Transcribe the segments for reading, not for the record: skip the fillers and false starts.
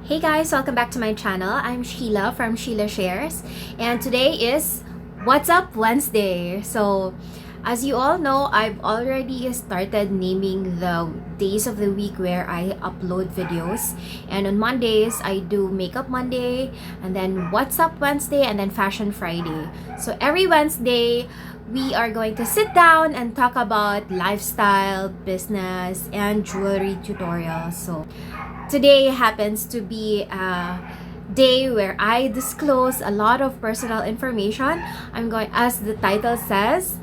Hey guys, welcome back to my channel. I'm Sheila from Sheela Shares, and today is What's Up Wednesday. So, as you all know, I've already started naming the days of the week where I upload videos. And on Mondays, I do Makeup Monday, and then What's Up Wednesday, and then Fashion Friday. So, every Wednesday, we are going to sit down and talk about lifestyle, business, and jewelry tutorials. So, today happens to be a day where I disclose a lot of personal information. As the title says,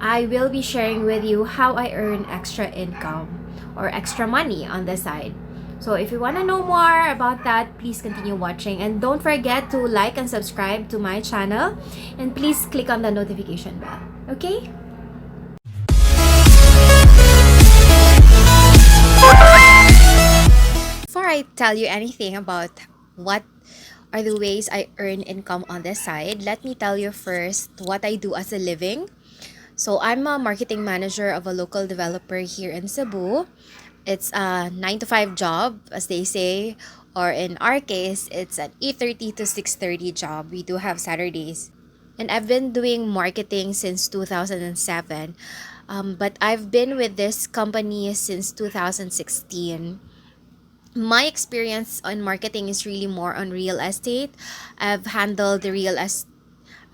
I will be sharing with you how I earn extra income or extra money on the side. So if you want to know more about that, please continue watching. And don't forget to like and subscribe to my channel. And please click on the notification bell. Okay? Before I tell you anything about what are the ways I earn income on this side, let me tell you first what I do as a living. So I'm a marketing manager of a local developer here in Cebu. It's a 9 to 5 job, as they say, or in our case, it's an 8:30 to 6:30 job. We do have Saturdays. And I've been doing marketing since 2007. But I've been with this company since 2016. My experience on marketing is really more on real estate. I've handled the real estate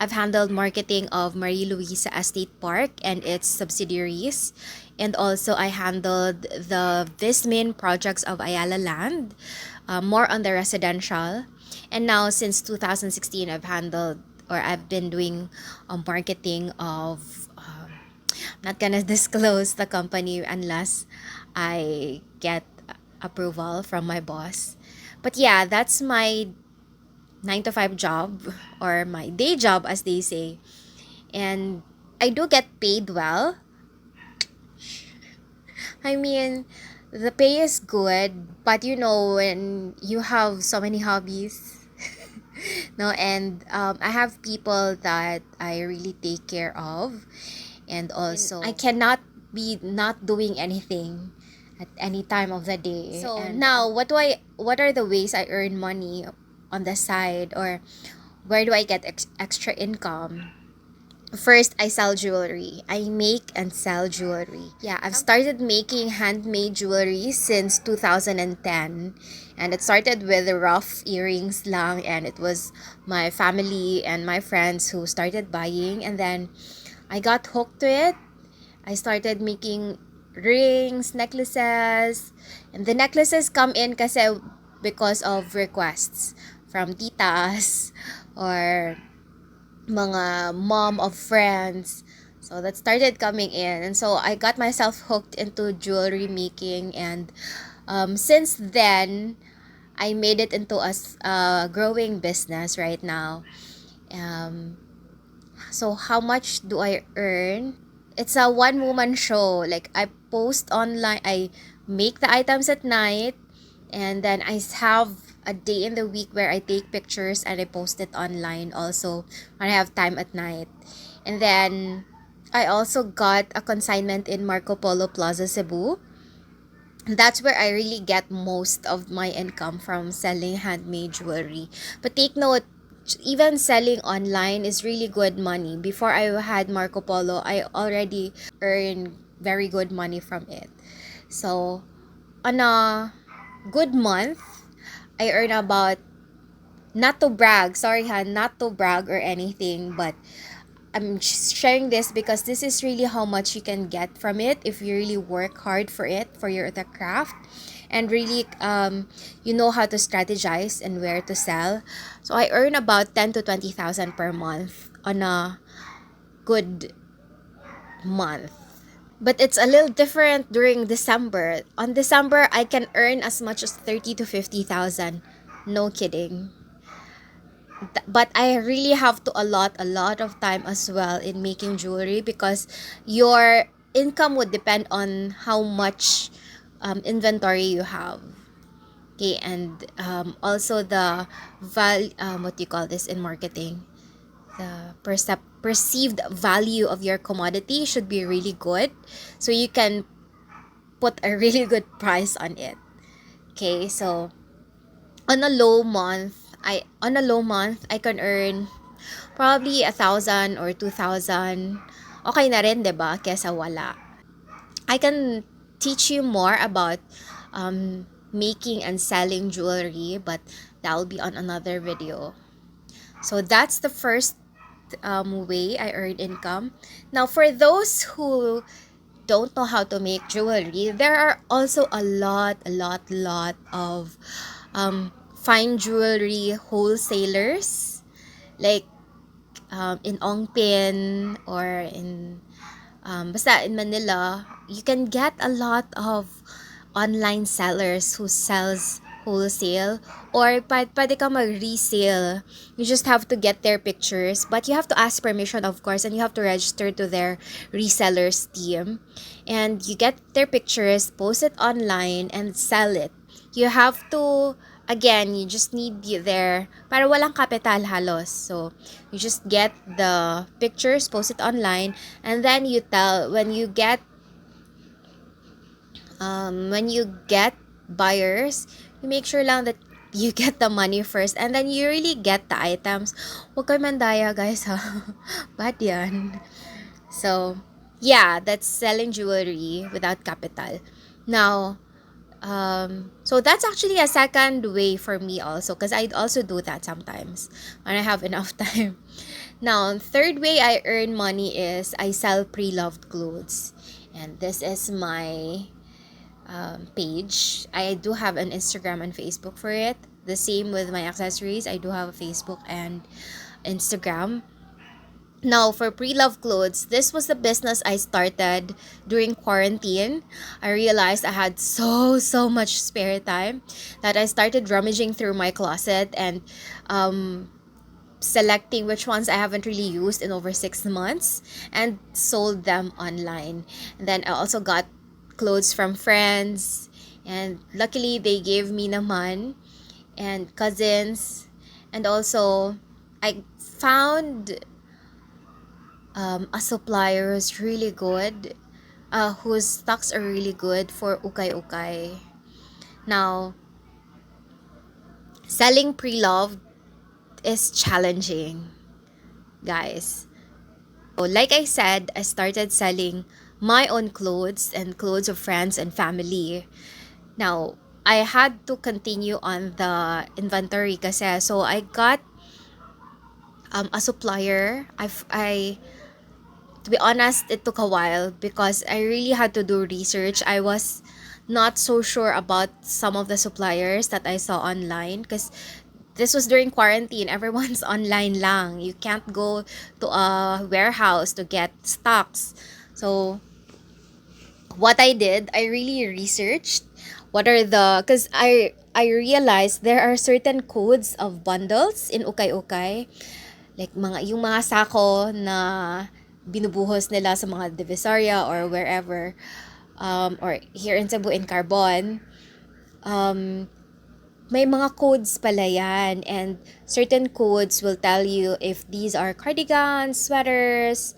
I've handled marketing of Marie Luisa Estate Park and its subsidiaries. And also I handled the Vismin projects of Ayala Land, more on the residential. And now since 2016, I've been doing marketing of, I'm not gonna disclose the company unless I get approval from my boss. But yeah, that's my 9 to 5 job or my day job, as they say. And I do get paid well. I mean, the pay is good, but you know, when you have so many hobbies, no, and I have people that I really take care of, and also I cannot be not doing anything at any time of the day. So and now, what are the ways I earn money on the side, or where do I get extra income? First, I sell jewelry. I make and sell jewelry. Yeah, I've started making handmade jewelry since 2010. And it started with rough earrings lang, and it was my family and my friends who started buying, and then I got hooked to it. I started making rings, necklaces, and the necklaces come in because of requests from titas or mga mom of friends. So that started coming in, and so I got myself hooked into jewelry making, and since then I made it into a growing business right now. um, so how much do I earn? It's a one woman show. Like, I post online, I make the items at night, and then I have a day in the week where I take pictures and I post it online also when I have time at night. And then I also got a consignment in Marco Polo Plaza Cebu. That's where I really get most of my income, from selling handmade jewelry. But take note, even selling online is really good money. Before I had Marco Polo, I already earned very good money from it. So on a good month, I earn about, not to brag, sorry ha, not to brag or anything, but I'm sharing this because this is really how much you can get from it if you really work hard for it, for the craft, and really you know how to strategize and where to sell. So I earn about 10 to 20,000 per month on a good month. But it's a little different during December. On December, I can earn as much as 30 to 50,000. No kidding. But I really have to allot a lot of time as well in making jewelry, because your income would depend on how much inventory you have. Okay, and also the what do you call this in marketing? The perceived value of your commodity should be really good, so you can put a really good price on it. Okay, so on a low month, I can earn probably 1,000 or 2,000. Okay na rin, 'di ba? Kesa wala. I can teach you more about making and selling jewelry, but that will be on another video. So that's the first way I earn income. Now, for those who don't know how to make jewelry, there are also a lot of fine jewelry wholesalers, like in Ongpin or in basta in Manila. You can get a lot of online sellers who sells wholesale, or pwede ka mag-resale. You just have to get their pictures, but you have to ask permission, of course, and you have to register to their resellers team. And you get their pictures, post it online, and sell it. You have to, again, you just need their, para walang kapital halos. So, you just get the pictures, post it online, and then you tell, when you get buyers, you make sure lang that you get the money first, and then you really get the items. Huwag kayo mandaya, guys, ha. Bad yan. So, yeah, that's selling jewelry without capital. Now, so that's actually a second way for me also, because I also do that sometimes when I have enough time. Now, third way I earn money is I sell pre-loved clothes. And this is my page. I do have an Instagram and Facebook for it. The same with my accessories. I do have a Facebook and Instagram. Now, for pre-loved clothes, this was the business I started during quarantine. I realized I had so much spare time that I started rummaging through my closet and selecting which ones I haven't really used in over 6 months and sold them online. And then I also got clothes from friends, and luckily they gave me naman, and cousins. And also I found a supplier who's really good, whose stocks are really good for UKAY-UKAY. Now, selling pre-loved is challenging, guys. So, like I said, I started selling my own clothes and clothes of friends and family. Now, I had to continue on the inventory kasi, so I got a supplier. To be honest, it took a while because I really had to do research. I was not so sure about some of the suppliers that I saw online because this was during quarantine. Everyone's online lang. You can't go to a warehouse to get stocks. So, what I did, I really researched what are the, because I realized there are certain codes of bundles in UKAY-UKAY, like yung mga sako na binubuhos nila sa mga Divisoria or wherever, or here in Cebu in Carbon. May mga codes pala yan, and certain codes will tell you if these are cardigans, sweaters,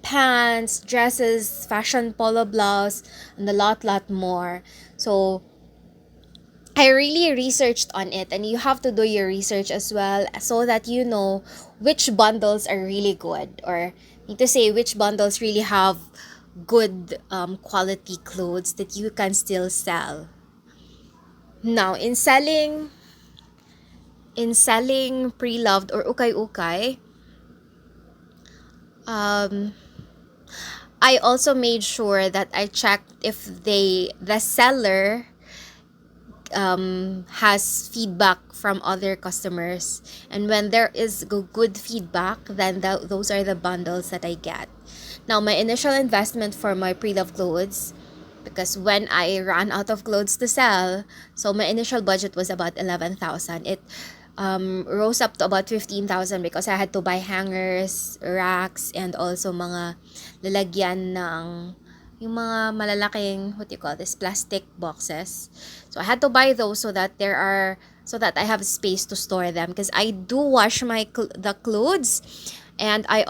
pants, dresses, fashion polo blouse, and a lot more. So, I really researched on it, and you have to do your research as well so that you know which bundles are really good, or need to say which bundles really have good quality clothes that you can still sell. Now, in selling pre-loved or UKAY-UKAY, um, I also made sure that I checked if the seller has feedback from other customers, and when there is good feedback, then those are the bundles that I get. Now, my initial investment for my pre-loved clothes, because when I ran out of clothes to sell, so my initial budget was about 11,000. It rose up to about 15,000 because I had to buy hangers, racks, and also mga lalagyan ng yung mga malalaking, what do you call this, plastic boxes. So I had to buy those so that I have space to store them, because I do wash the clothes, and I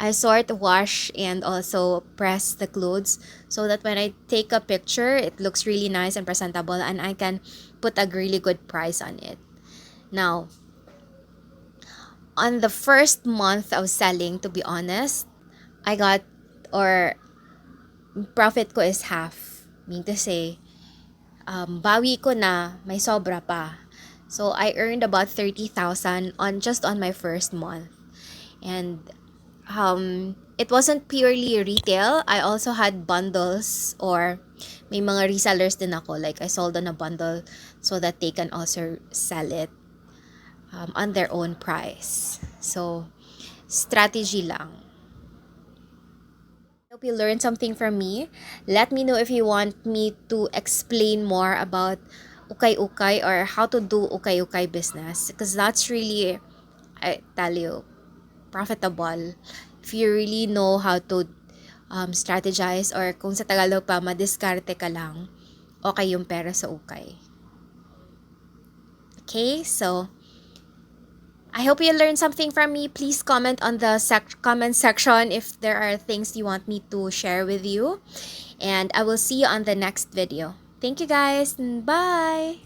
I sort, wash, and also press the clothes so that when I take a picture, it looks really nice and presentable, and I can put a really good price on it. Now, on the first month of selling, to be honest, I got, or profit ko is half. Mean to say, bawi ko na, may sobra pa. So, I earned about 30,000 on just on my first month. And it wasn't purely retail. I also had bundles, or may mga resellers din ako. Like, I sold on a bundle so that they can also sell it on their own price. So, strategy lang. Hope you learned something from me. Let me know if you want me to explain more about UKAY-UKAY or how to do UKAY-UKAY business, because that's really, I tell you, profitable if you really know how to strategize, or kung sa Tagalog pa, madiskarte ka lang, okay yung pera sa ukay. Okay, so I hope you learned something from me. Please comment on the comment section if there are things you want me to share with you. And I will see you on the next video. Thank you guys. Bye!